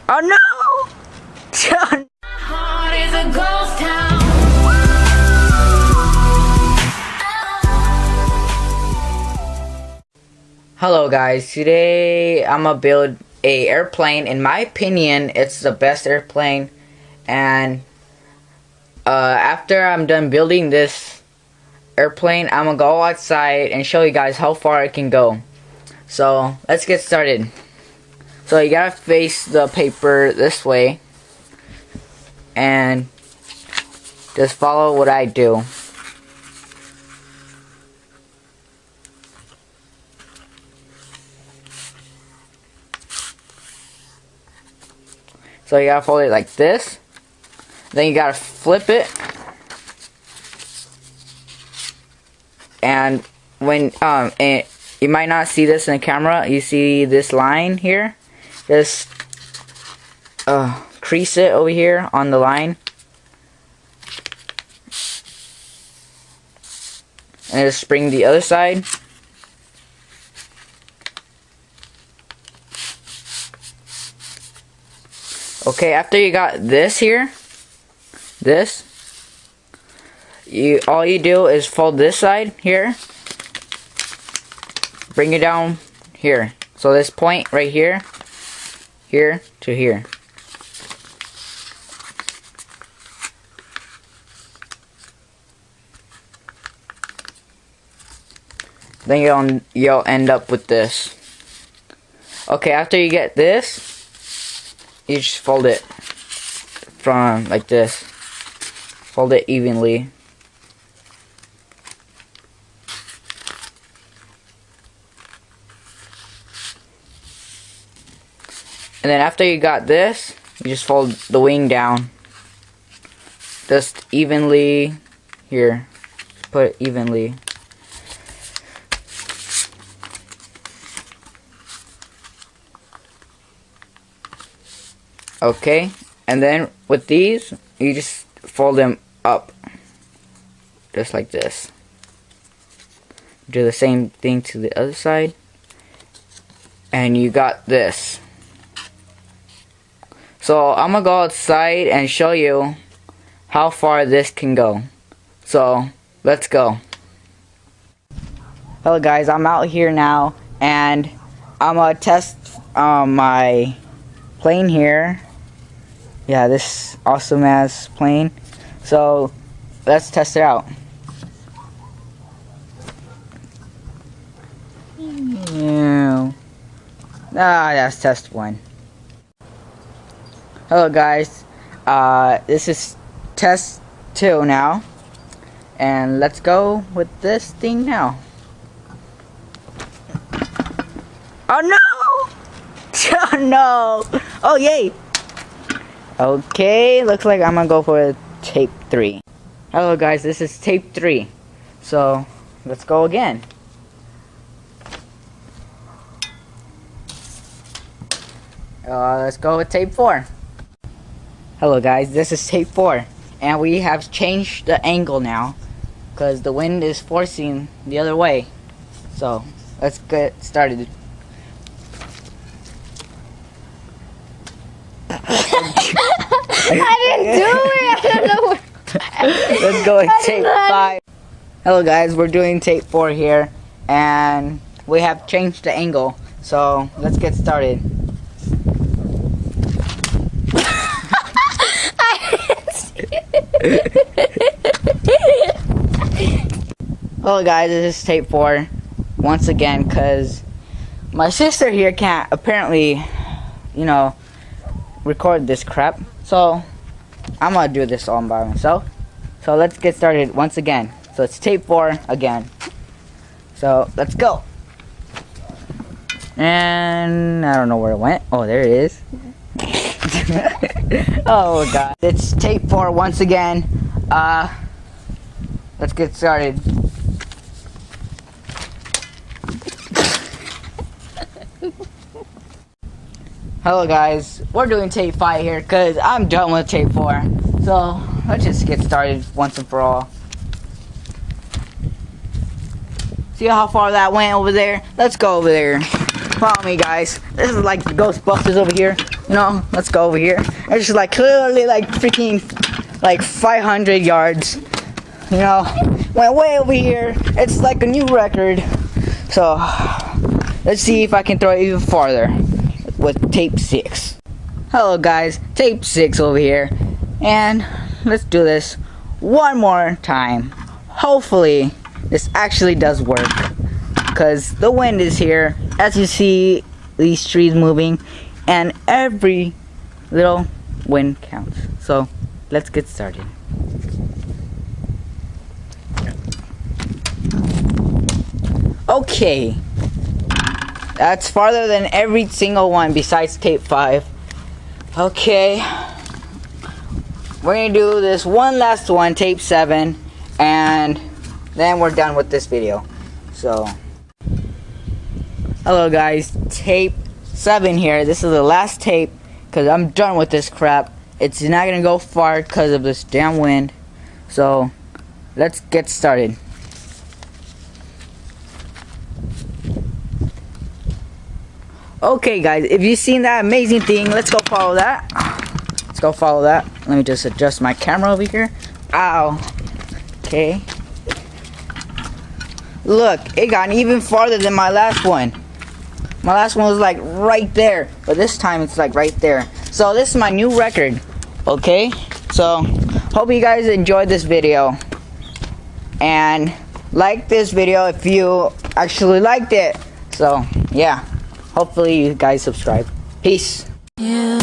Oh no! Heart is a ghost town. Hello guys, today I'm gonna build a airplane. In my opinion, it's the best airplane, and after I'm done building this airplane, I'm gonna go outside and show you guys how far it can go. So let's get started. So you gotta face the paper this way and just follow what I do. So you gotta fold it like this. Then you gotta flip it. And when and you might not see this in the camera, you see this line here. Just crease it over here on the line. And just bring the other side. Okay, after you got this here, all you do is fold this side here, bring it down here. So this point right here, here to here. Then you'll end up with this. Okay, after you get this, you just fold it from like this. Fold it evenly. And then after you got this, you just fold the wing down. Just evenly here. Put it evenly. Okay, and then with these, you just fold them up. Just like this. Do the same thing to the other side. And you got this. So I'm gonna go outside and show you how far this can go. So let's go. Hello guys, I'm out here now and I'm gonna test my plane here. Yeah, this awesome ass plane. So let's test it out. That's test one. Hello guys, this is test 2 now, and let's go with this thing now. Oh no! Oh no! Oh yay! Okay, looks like I'm gonna go for tape 3. Hello guys, this is tape 3. So let's go again. Let's go with tape 4. Hello guys, this is tape 4, and we have changed the angle now because the wind is forcing the other way. So let's get started. I didn't do it. I don't know what. Let's go with tape 5. Hello guys, we're doing tape 4 here, and we have changed the angle. So let's get started. Hello guys, this is tape 4 once again because my sister here can't apparently, you know, record this crap. So I'm gonna do this all by myself. So let's get started once again. So it's tape 4 again. So let's go. And I don't know where it went. Oh, there it is. Oh god. It's tape 4 once again. Let's get started. Hello guys, we're doing tape 5 here because I'm done with tape 4. So let's just get started once and for all. See how far that went over there? Let's go over there. Follow me guys. This is like the Ghostbusters over here. You know, let's go over here. It's just like clearly like freaking like 500 yards. You know, went way over here. It's like a new record. So let's see if I can throw it even farther with tape 6. Hello guys, tape 6 over here. And let's do this one more time. Hopefully this actually does work. Because the wind is here. As you see, these trees moving. And every little wind counts. So let's get started. Okay, that's farther than every single one besides tape 5. Okay, we're gonna do this one last one, tape 7, and then we're done with this video. So hello guys, tape 7 here. This is the last tape because I'm done with this crap. It's not gonna go far because of this damn wind. So let's get started. Okay guys, if you've seen that amazing thing, let's go follow that. Let's go follow that. Let me just adjust my camera over here. Ow. Okay. Look, it got even farther than my last one. My last one was like right there, but this time it's like right there. So this is my new record. Okay? So, hope you guys enjoyed this video. And like this video if you actually liked it. So, yeah. Hopefully you guys subscribe. Peace. Yeah.